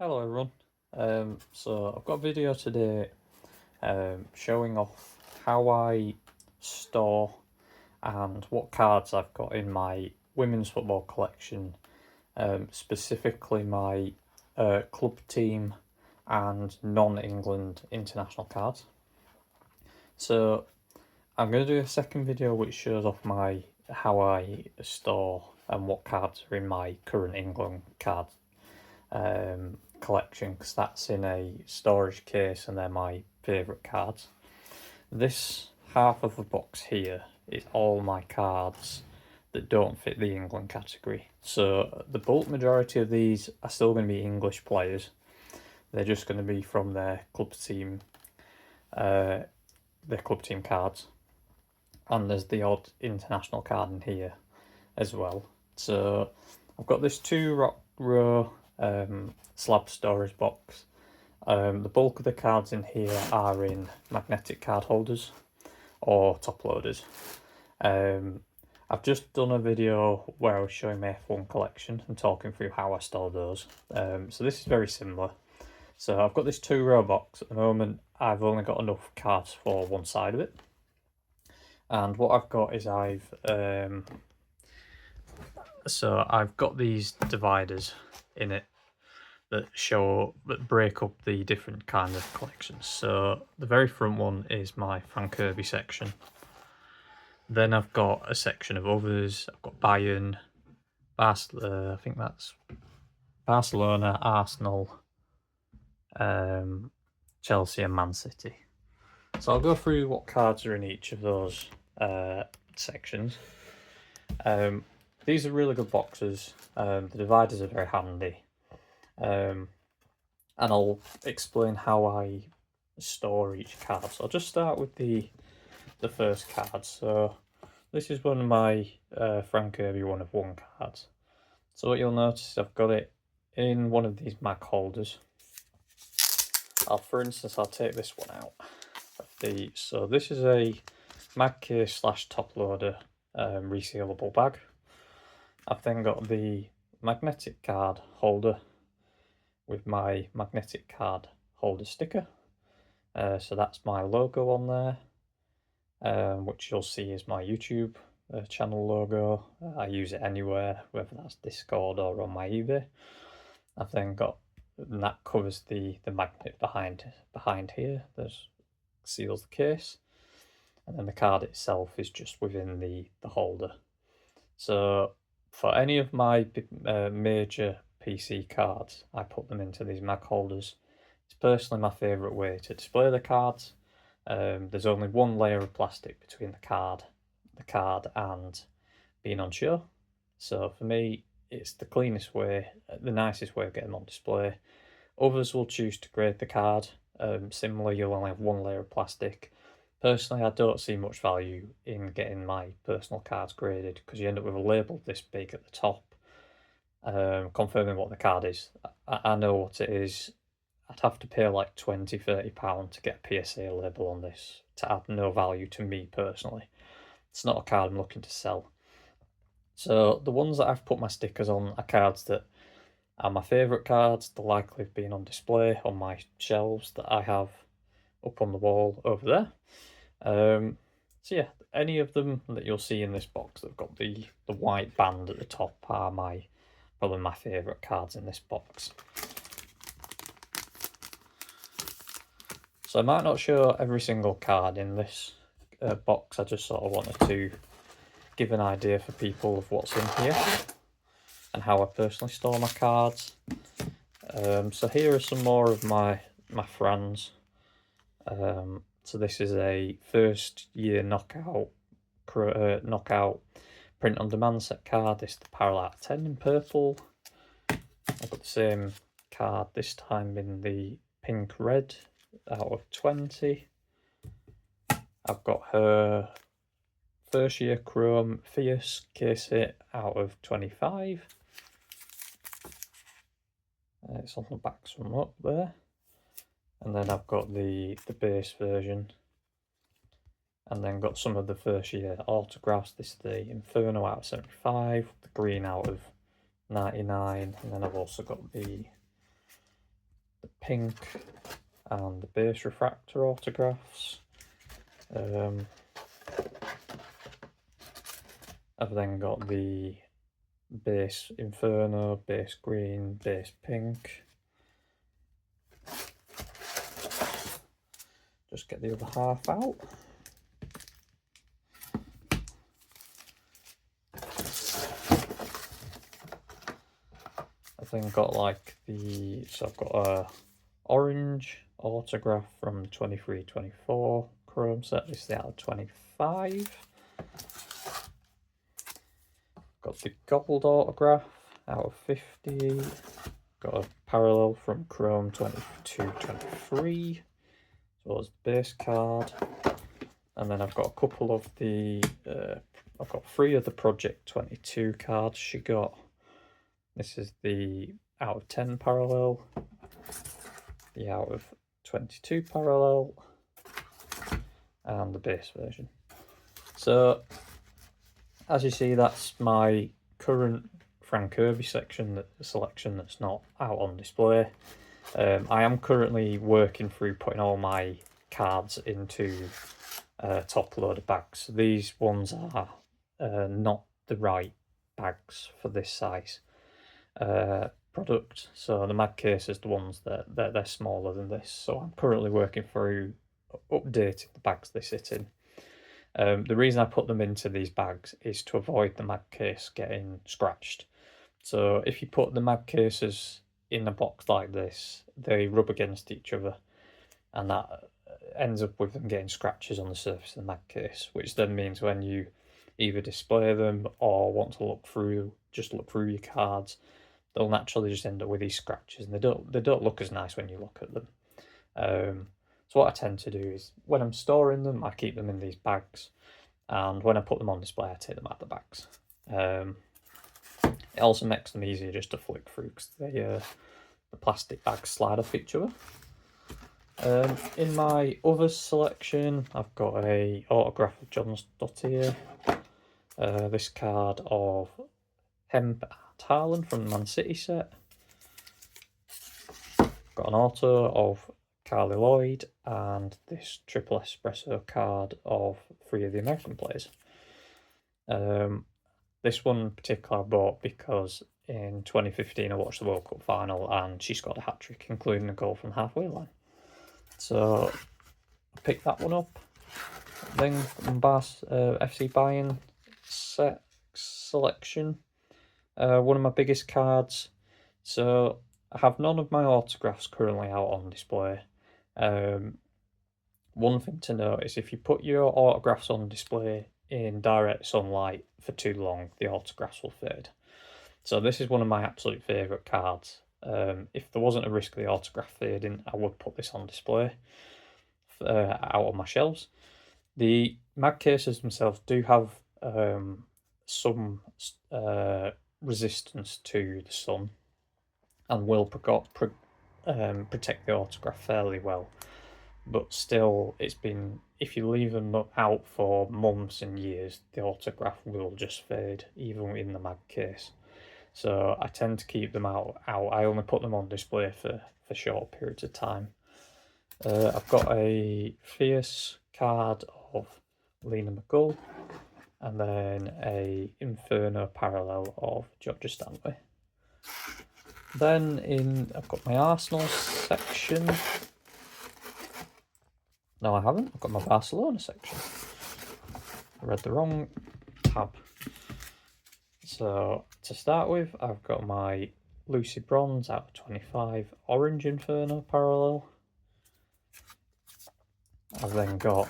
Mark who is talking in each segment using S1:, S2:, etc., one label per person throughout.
S1: Hello everyone. So I've got a video today showing off how I store and what cards I've got in my women's football collection, specifically my club team and non-England international cards. So I'm going to do a second video which shows off how I store and what cards are in my current England card collection, because that's in a storage case and they're my favourite cards. This half of the box here is all my cards that don't fit the England category. So the bulk majority of these are still going to be English players. They're just going to be from their club team cards. And there's the odd international card in here as well. So I've got this 2-row slab storage box. The bulk of the cards in here are in magnetic card holders or top loaders. I've just done a video where I was showing my F1 collection and talking through how I store those. So this is very similar. So I've got this 2-row box. At the moment I've only got enough cards for one side of it. And what I've got is I've got these dividers in it that break up the different kind of collections. So the very front one is my Frank Kirby section. Then I've got a section of others. I've got Bayern, I think that's Barcelona, Arsenal, Chelsea and Man City. So I'll go through what cards are in each of those sections. These are really good boxes. The dividers are very handy. And I'll explain how I store each card. So I'll just start with the first card. So this is one of my Frank Kirby 1-of-1 cards. So what you'll notice is I've got it in one of these mag holders. For instance, I'll take this one out. So this is a mag case / top loader resealable bag. I've then got the magnetic card holder with my magnetic card holder sticker. So that's my logo on there, which you'll see is my YouTube channel logo. I use it anywhere, whether that's Discord or on my eBay. I've then got, and that covers the magnet behind here. There's seals the case, and then the card itself is just within the holder. So for any of my major PC cards, I put them into these mag holders. It's personally my favourite way to display the cards. There's only one layer of plastic between the card and being on show. So for me, it's the cleanest way, the nicest way of getting them on display. Others will choose to grade the card. Similarly, you'll only have one layer of plastic. Personally, I don't see much value in getting my personal cards graded because you end up with a label this big at the top, confirming what the card is. I know what it is. I'd have to pay like £20–30 to get a PSA label on this to add no value to me personally. It's not a card I'm looking to sell. So the ones that I've put my stickers on are cards that are my favourite cards. They're likely have been on display on my shelves that I have up on the wall over there. So yeah, any of them that you'll see in this box that've got the white band at the top are probably my favourite cards in this box. So I might not show every single card in this box. I just sort of wanted to give an idea for people of what's in here and how I personally store my cards. So here are some more of my Frans. So this is a first year knockout print on demand set card. This is the Parallel 10 in purple. I've got the same card this time in the pink red out of 20. I've got her first year chrome fierce case hit out of 25. It's on the back some up there. And then I've got the base version. And then got some of the first year autographs. This is the Inferno out of 75, the green out of 99. And then I've also got the pink and the base refractor autographs. I've then got the base Inferno, base green, base pink. Just get the other half out. I've then got like so I've got a orange autograph from 23-24 chrome set. This is out of 25. Got the gold autograph out of 50. Got a parallel from chrome 22-23, as well as the base card. And then I've got a couple of the I've got 3 of the Project 22 cards she got. This is the out of 10 parallel, the out of 22 parallel, and the base version. So as you see, that's my current Frank Kirby selection that's not out on display. I am currently working through putting all my cards into top loader bags. These ones are not the right bags for this size product. So the mag case is the ones that they're smaller than this. So I'm currently working through updating the bags they sit in. The reason I put them into these bags is to avoid the mag case getting scratched. So if you put the mag cases in a box like this, they rub against each other, and that ends up with them getting scratches on the surface of the mag case, which then means when you either display them or want to look through your cards, they'll naturally just end up with these scratches, and they don't look as nice when you look at them. So what I tend to do is when I'm storing them, I keep them in these bags, and when I put them on display, I take them out of the bags. It also makes them easier just to flick through because the plastic bags slide off each other. In my other selection, I've got a autograph of John Stott here. This card of Hemp and Haaland from the Man City set. Got an auto of Carly Lloyd and this triple espresso card of 3 of the American players. This one in particular I bought because in 2015 I watched the World Cup final and she scored a hat-trick, including a goal from the halfway line. So I picked that one up. Then FC Bayern set selection. One of my biggest cards. So I have none of my autographs currently out on display. One thing to note is if you put your autographs on display in direct sunlight for too long, the autographs will fade. So this is one of my absolute favourite cards. If there wasn't a risk of the autograph fading, I would put this on display out on my shelves. The mag cases themselves do have some resistance to the sun and will protect the autograph fairly well. But still, if you leave them out for months and years, the autograph will just fade, even in the mag case. So I tend to keep them out. I only put them on display for short periods of time. I've got a Fierce card of Lena McGull, and then a Inferno parallel of Georgia Stanley. Then I've got my Arsenal section. No, I haven't. I've got my Barcelona section. I read the wrong tab. So to start with, I've got my Lucy Bronze out of 25 Orange Inferno parallel. I've then got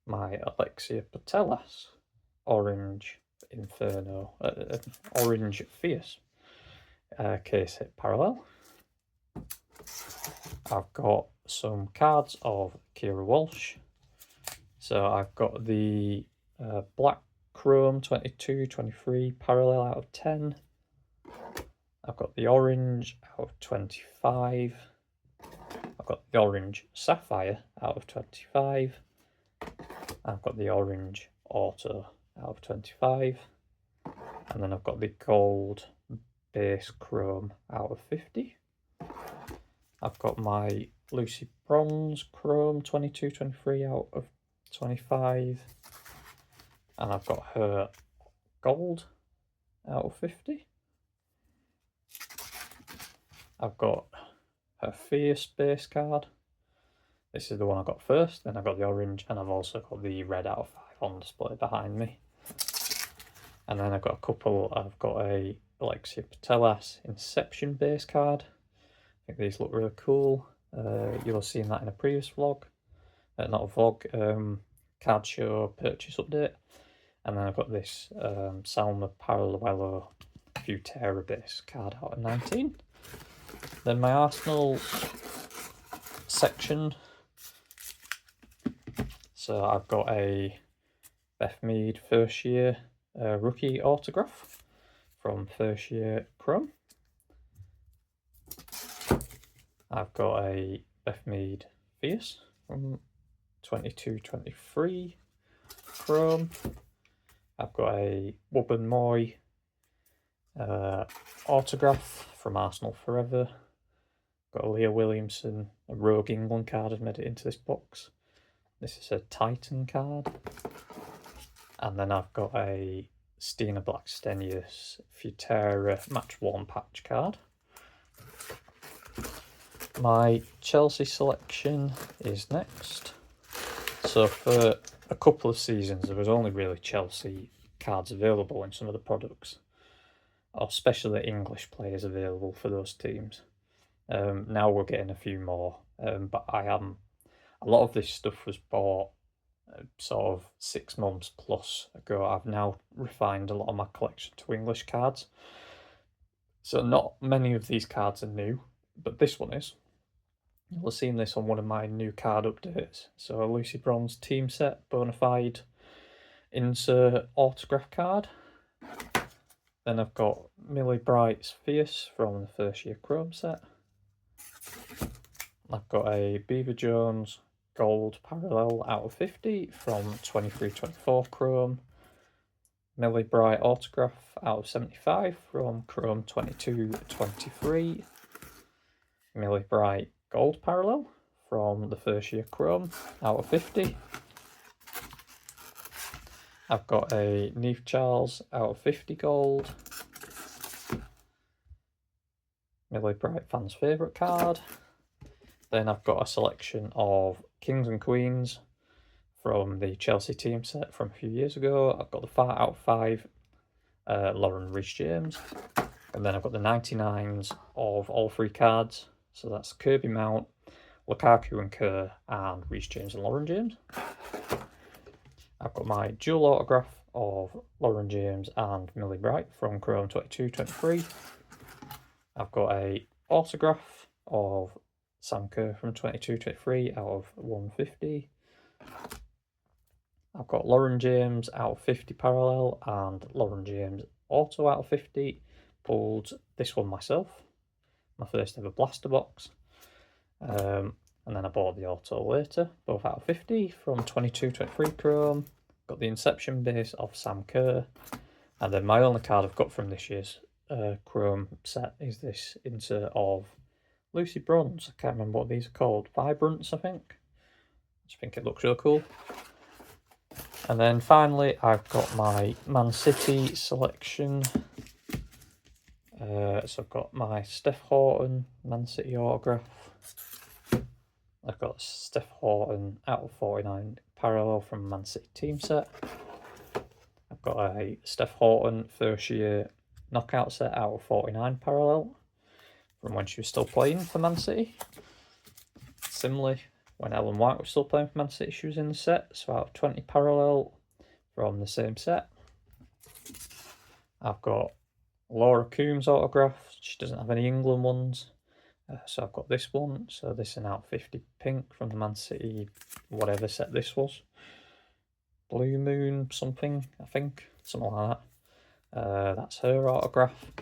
S1: my Alexia Putellas Orange Inferno, Orange Fierce case hit parallel. I've got some cards of Kira Walsh. So I've got the Black Chrome 22-23 parallel out of 10. I've got the Orange out of 25. I've got the Orange Sapphire out of 25. I've got the Orange Auto out of 25. And then I've got the Gold Base Chrome out of 50. I've got my Lucy Bronze Chrome 22-23 out of 25. And I've got her Gold out of 50. I've got her Fierce base card. This is the one I got first, then I've got the orange, and I've also got the red out of 5 on display behind me. And then I've got a couple, I've got a Alexia Putellas Inception base card. I think these look really cool. You'll have seen that in a previous vlog. Not a vlog, card show purchase update. And then I've got this Salma Paralluelo Futera base card out of 19. Then my Arsenal section. So I've got a Beth Mead first year rookie autograph from first year Chrome. I've got a Beth Mead Fierce from 22-23 Chrome. I've got a Wubben Moy autograph from Arsenal Forever. Got a Leah Williamson, a Rogue England card has made it into this box. This is a Titan card. And then I've got a Stina Blackstenius Futera Match Worn patch card. My Chelsea selection is next. So for a couple of seasons there was only really Chelsea cards available in some of the products, or especially English players available for those teams. Now we're getting a few more, but a lot of this stuff was bought sort of 6 months plus ago. I've now refined a lot of my collection to English cards. So not many of these cards are new, but this one is. You'll have seen this on one of my new card updates. So a Lucy Bronze team set, Bonafide insert autograph card. Then I've got Millie Bright's Fierce from the first year Chrome set. I've got a Beaver Jones Gold Parallel out of 50 from 23-24 Chrome. Millie Bright autograph out of 75 from Chrome 22-23. Millie Bright Gold Parallel from the first year Chrome out of 50. I've got a Niamh Charles out of 50 gold. Millie Bright fans favourite card. Then I've got a selection of Kings and Queens from the Chelsea team set from a few years ago. I've got the 5 out of 5 Lauren Rees-James. And then I've got the 99s of all 3 cards. So that's Kirby Mount, Lukaku and Kerr, and Rees-James and Lauren James. I've got my dual autograph of Lauren James and Millie Bright from Chrome 22-23. I've got a autograph of Sam Kerr from 22-23 out of 150. I've got Lauren James out of 50 parallel and Lauren James auto out of 50. Pulled this one myself, my first ever blaster box. And then I bought the auto later, both out of 50 from 22-23 Chrome. Got the Inception base of Sam Kerr. And then my only card I've got from this year's Chrome set is this insert of Lucy Bronze. I can't remember what these are called. Vibrance, I think. I just think it looks real cool. And then finally, I've got my Man City selection. So I've got my Steph Horton Man City autograph. I've got Steph Horton out of 49 parallel from Man City team set. I've got a Steph Horton first year knockout set out of 49 parallel from when she was still playing for Man City. Similarly, when Ellen White was still playing for Man City, she was in the set. So out of 20 parallel from the same set. I've got Laura Coombs autograph. She doesn't have any England ones. So I've got this one. So this is an out 50 pink from the Man City, whatever set this was. Blue Moon something, I think. Something like that. That's her autograph.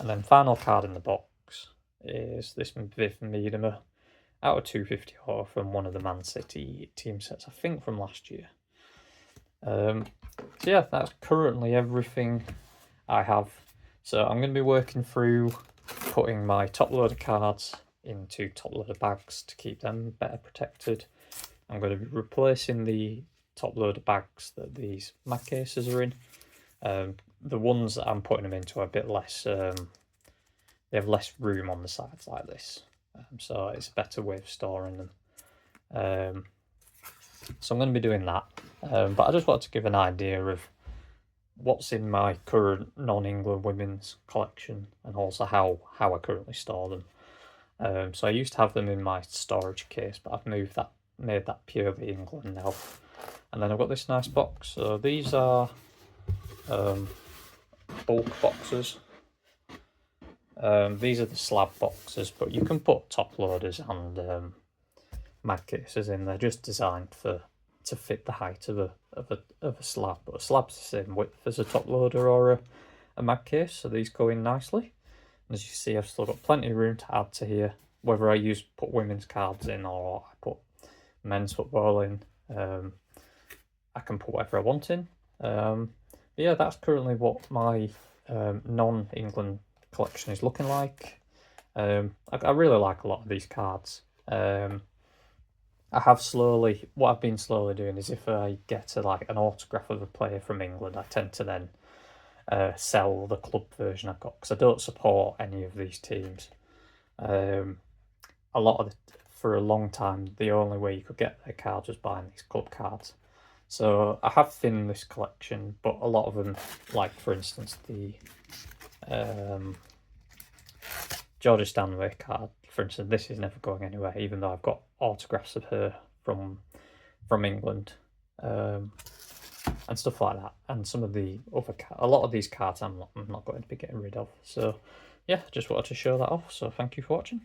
S1: And then final card in the box is this Viv Miedema out of 250 auto from one of the Man City team sets, I think from last year. So yeah, that's currently everything I have. So I'm going to be working through putting my top load of cards into top loader bags to keep them better protected. I'm going to be replacing the top loader bags that these mag cases are in. The ones that I'm putting them into are a bit less, they have less room on the sides like this, so it's a better way of storing them. So I'm going to be doing that, but I just wanted to give an idea of what's in my current non-England women's collection, and also how I currently store them. So I used to have them in my storage case, but I've made that purely England now. And then I've got this nice box. So these are bulk boxes. These are the slab boxes, but you can put top loaders and mag cases in. They're just designed to fit the height of a slab, but a slab's the same width as a top loader or a mag case, so these go in nicely. And as you see, I've still got plenty of room to add to here, whether I put women's cards in or I put men's football in. I can put whatever I want in. Yeah, that's currently what my non-England collection is looking like. I really like a lot of these cards. What I've been slowly doing is if I get like an autograph of a player from England, I tend to then sell the club version I've got, because I don't support any of these teams. For a long time, the only way you could get their cards was buying these club cards. So I have thinned this collection, but a lot of them, like for instance the Georgia Stanway card, for instance, this is never going anywhere, even though I've got autographs of her from England, and stuff like that. And some of the other a lot of these cards I'm not going to be getting rid of. So yeah, just wanted to show that off. So thank you for watching.